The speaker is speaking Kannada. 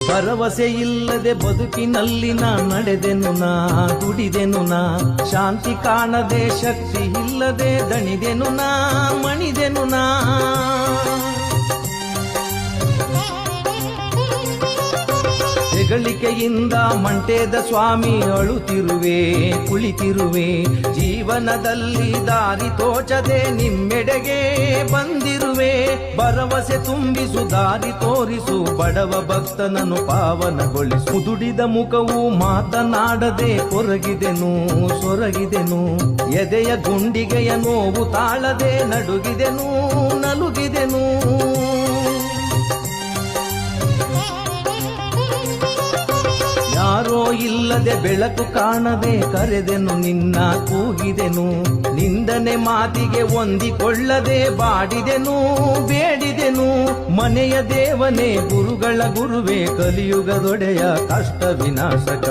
ಭರವಸೆ ಇಲ್ಲದೆ ಬದುಕಿನಲ್ಲಿ ನಾ ನಡೆದೆನು ನಾ ದುಡಿದೆನು ನಾ ಶಾಂತಿ ಕಾಣದೆ ಶಕ್ತಿ ಇಲ್ಲದೆ ದಣಿದೆನು ನಾ ಮಣಿದೆನು ನಾ ಹೆಗಳಿಕೆಯಿಂದ ಮಂಟೇದ ಸ್ವಾಮಿ ಅಳುತ್ತಿರುವೆ ಕುಳಿತಿರುವೆ ಜೀವನದಲ್ಲಿ ದಾರಿ ತೋಚದೆ ನಿಮ್ಮೆಡೆಗೆ ಬಂದಿರುವೆ ಭರವಸೆ ತುಂಬಿಸು ದಾರಿ ತೋರಿಸು ಬಡವ ಭಕ್ತನನ್ನು ಪಾವನಗೊಳಿಸು ದುಡಿದ ಮುಖವು ಮಾತನಾಡದೆ ಕೊರಗಿದೆನು ಸೊರಗಿದೆನು ಎದೆಯ ಗುಂಡಿಗೆಯ ನೋವು ತಾಳದೆ ನಡುಗಿದೆನು ನಲುಗಿದೆನು ಯಾರೋ ಇಲ್ಲದೆ ಬೆಳಕು ಕಾಣದೆ ಕರೆದೆನು ನಿನ್ನ ಕೂಗಿದೆನು ನಿಂದನೆ ಮಾತಿಗೆ ಹೊಂದಿಕೊಳ್ಳದೆ ಬಾಡಿದೆನು ಬೇಡಿದೆನು ಮನೆಯ ದೇವನೇ ಗುರುಗಳ ಗುರುವೇ ಕಲಿಯುಗದೊಡೆಯ ಕಷ್ಟ ವಿನಾಶಕ